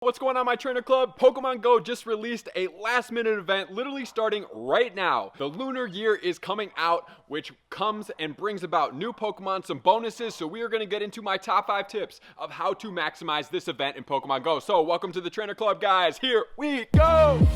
What's going on, my trainer club? Pokemon Go just released a last minute event literally starting right now. The lunar year is coming out, which comes and brings about new Pokemon, some bonuses. So we are going to get into my top 5 tips of how to maximize this event in Pokemon Go. So welcome to the trainer club, guys. Here we go.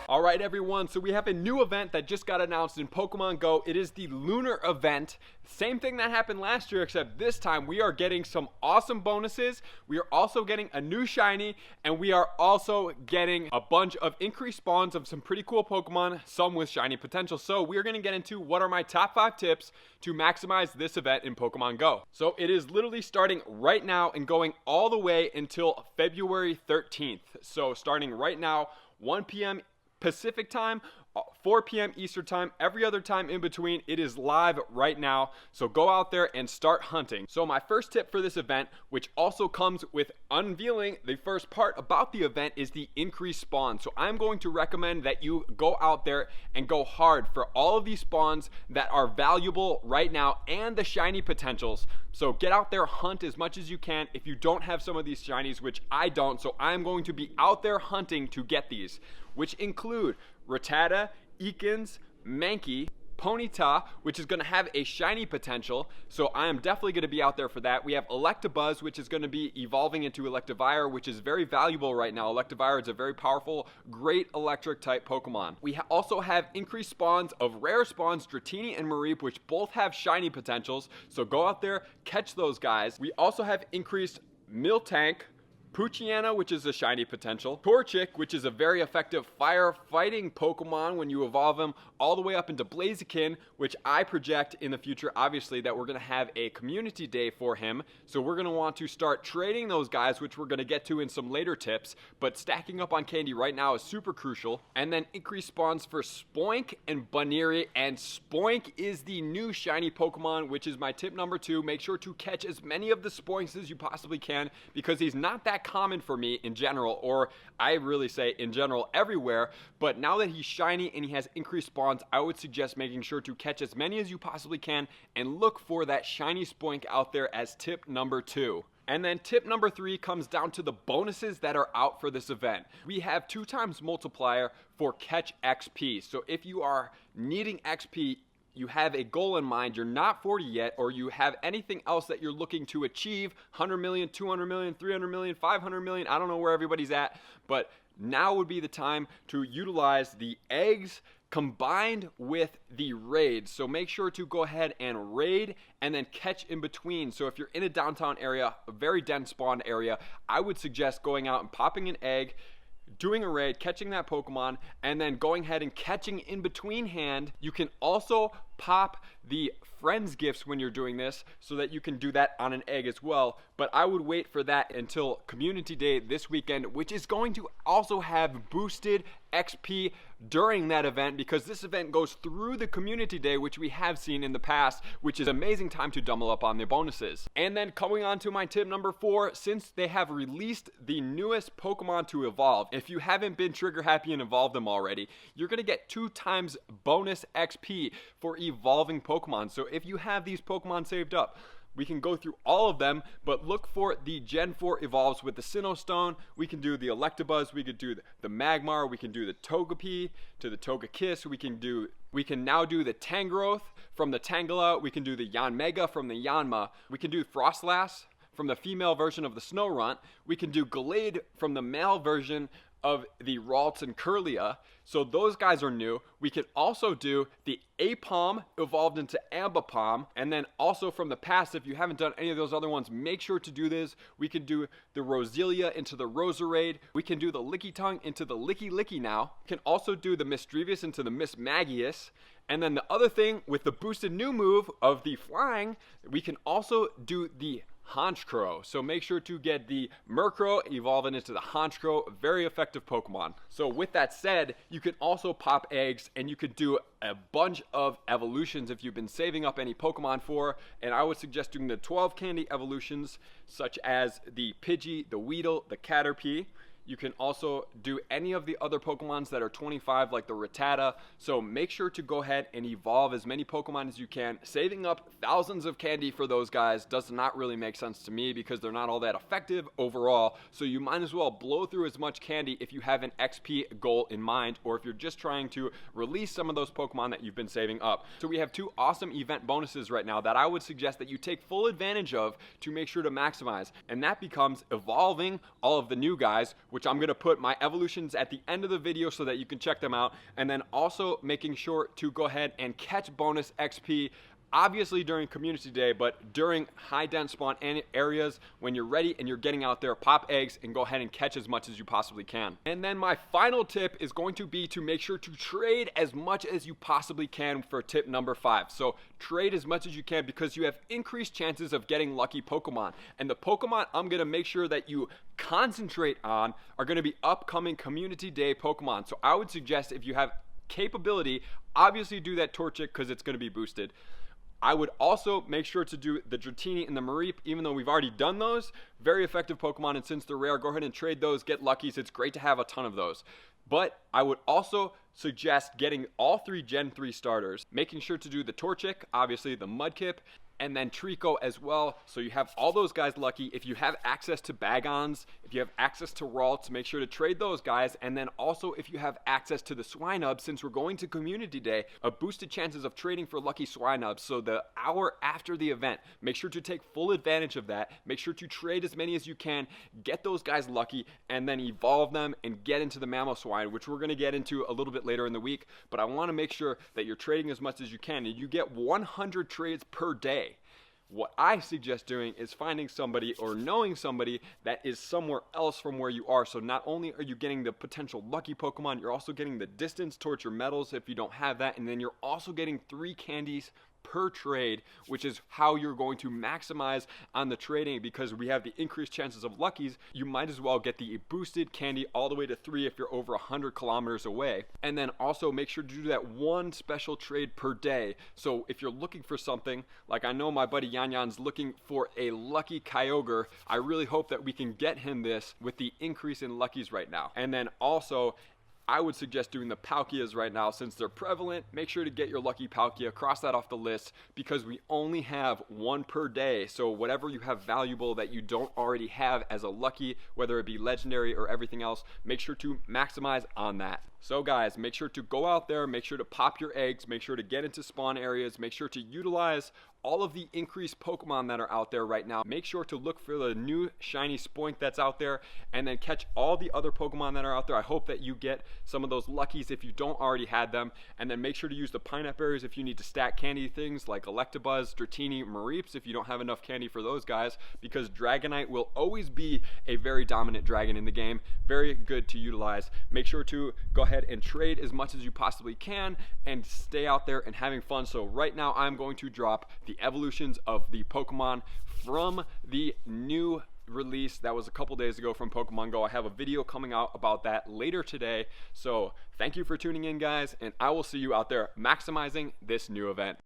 Alright everyone, so we have a new event that just got announced in Pokemon Go. It is the Lunar event. Same thing that happened last year, except this time we are getting some awesome bonuses. We are also getting a new shiny, and we are also getting a bunch of increased spawns of some pretty cool Pokemon, some with shiny potential. So we are going to get into what are my top 5 tips to maximize this event in Pokemon Go. So it is literally starting right now and going all the way until February 13th. So starting right now, 1 p.m. Pacific time, 4 p.m. Eastern time, every other time in between. It is live right now, so go out there and start hunting. So my first tip for this event, which also comes with unveiling the first part about the event, is the increased spawn. So I'm going to recommend that you go out there and go hard for all of these spawns that are valuable right now and the shiny potentials. So get out there, hunt as much as you can if you don't have some of these shinies, which I don't. So I'm going to be out there hunting to get these, which include Rattata, Ekans, Mankey, Ponyta, which is going to have a shiny potential, so I am definitely going to be out there for that. We have Electabuzz, which is going to be evolving into Electivire, which is very valuable right now. Electivire is a very powerful, great electric type Pokemon. We also have increased spawns of rare spawns, Dratini and Mareep, which both have shiny potentials, so go out there, catch those guys. We also have increased Miltank, Poochyena, which is a shiny potential, Torchic, which is a very effective firefighting Pokemon when you evolve him, all the way up into Blaziken, which I project in the future, obviously, that we're going to have a community day for him. So we're going to want to start trading those guys, which we're going to get to in some later tips. But stacking up on candy right now is super crucial. And then increased spawns for Spoink and Baneri. And Spoink is the new shiny Pokemon, which is my tip number 2. Make sure to catch as many of the Spoinks as you possibly can, because he's not that common for me in general, or I really say in general everywhere. But now that he's shiny and he has increased spawns, I would suggest making sure to catch as many as you possibly can and look for that shiny Spoink out there as tip number 2. And then tip number 3 comes down to the bonuses that are out for this event. We have 2 times multiplier for catch XP. So if you are needing XP, you have a goal in mind, you're not 40 yet, or you have anything else that you're looking to achieve, 100 million, 200 million, 300 million, 500 million, I don't know where everybody's at, but now would be the time to utilize the eggs combined with the raids. So make sure to go ahead and raid and then catch in between. So if you're in a downtown area, a very dense spawn area, I would suggest going out and popping an egg, doing a raid, catching that Pokemon, and then going ahead and catching in between hand. You can also pop the friends gifts when you're doing this, so that you can do that on an egg as well. But I would wait for that until community day this weekend, which is going to also have boosted XP during that event, because this event goes through the community day, which we have seen in the past, which is amazing time to double up on the bonuses. And then coming on to my tip number 4, since they have released the newest Pokemon to evolve, if you haven't been trigger happy and evolved them already, you're going to get 2 times bonus XP for evolving Pokemon. So if you have these Pokemon saved up, we can go through all of them, but look for the Gen 4 evolves with the Sinnoh Stone. We can do the Electabuzz, we could do the Magmar, we can do the Togepi to the Togekiss, we can now do the Tangrowth from the Tangela, we can do the Yanmega from the Yanma, we can do Frostlass from the female version of the Snorunt, we can do Gallade from the male version of the Ralts and Kirlia. So those guys are new. We can also do the Apom evolved into Ambipom, and then also from the past, if you haven't done any of those other ones, make sure to do this. We can do the Roselia into the Roserade. We can do the Lickitung into the Licky Licky now. We can also do the Misdreavus into the Mismagius. And then the other thing with the boosted new move of the flying, we can also do the Honchkrow. So make sure to get the Murkrow evolving into the Honchkrow. Very effective Pokemon. So with that said, you can also pop eggs, and you could do a bunch of evolutions if you've been saving up any Pokemon for. And I would suggest doing the 12 candy evolutions, such as the Pidgey, the Weedle, the Caterpie. You can also do any of the other Pokemons that are 25, like the Rattata. So make sure to go ahead and evolve as many Pokemon as you can. Saving up thousands of candy for those guys does not really make sense to me because they're not all that effective overall. So you might as well blow through as much candy if you have an XP goal in mind, or if you're just trying to release some of those Pokemon that you've been saving up. So we have two awesome event bonuses right now that I would suggest that you take full advantage of to make sure to maximize. And that becomes evolving all of the new guys, which I'm going to put my evolutions at the end of the video so that you can check them out. And then also making sure to go ahead and catch bonus XP, obviously during community day, but during high dense spawn areas when you're ready and you're getting out there, pop eggs and go ahead and catch as much as you possibly can. And then my final tip is going to be to make sure to trade as much as you possibly can for tip number 5. So trade as much as you can because you have increased chances of getting lucky Pokemon. And the Pokemon I'm going to make sure that you concentrate on are going to be upcoming community day Pokemon. So I would suggest, if you have capability, obviously do that Torchic because it's going to be boosted. I would also make sure to do the Dratini and the Mareep, even though we've already done those. Very effective Pokemon, and since they're rare, go ahead and trade those, get luckies. It's great to have a ton of those. But I would also suggest getting all 3 Gen 3 starters, making sure to do the Torchic, obviously the Mudkip, and then Trico as well, so you have all those guys lucky. If you have access to Bagons, if you have access to Ralts, make sure to trade those guys. And then also, if you have access to the Swinubs, since we're going to Community Day, a boosted chances of trading for lucky Swinubs. So the hour after the event, make sure to take full advantage of that. Make sure to trade as many as you can, get those guys lucky, and then evolve them and get into the Mamoswine, which we're going to get into a little bit later in the week. But I want to make sure that you're trading as much as you can, and you get 100 trades per day. What I suggest doing is finding somebody or knowing somebody that is somewhere else from where you are. So not only are you getting the potential lucky Pokemon, you're also getting the distance towards your medals if you don't have that. And then you're also getting 3 candies per trade, which is how you're going to maximize on the trading. Because we have the increased chances of luckies, you might as well get the boosted candy all the way to 3 if you're over 100 kilometers away. And then also make sure to do that 1 special trade per day. So if you're looking for something, like I know my buddy Yan Yan's looking for a lucky Kyogre, I really hope that we can get him this with the increase in luckies right now. And then also, I would suggest doing the Palkias right now since they're prevalent. Make sure to get your lucky Palkia, cross that off the list, because we only have 1 per day. So whatever you have valuable that you don't already have as a lucky, whether it be legendary or everything else, make sure to maximize on that. So guys, make sure to go out there, make sure to pop your eggs, make sure to get into spawn areas, make sure to utilize all of the increased Pokemon that are out there right now. Make sure to look for the new shiny Spoink that's out there, and then catch all the other Pokemon that are out there. I hope that you get some of those luckies if you don't already have them, and then make sure to use the pineapple berries if you need to stack candy things like Electabuzz, Dratini, Mareeps if you don't have enough candy for those guys, because Dragonite will always be a very dominant dragon in the game. Very good to utilize. Make sure to go ahead and trade as much as you possibly can and stay out there and having fun. So right now I'm going to drop the evolutions of the Pokemon from the new release that was a couple days ago from Pokemon Go. I have a video coming out about that later today. So thank you for tuning in, guys, and I will see you out there maximizing this new event.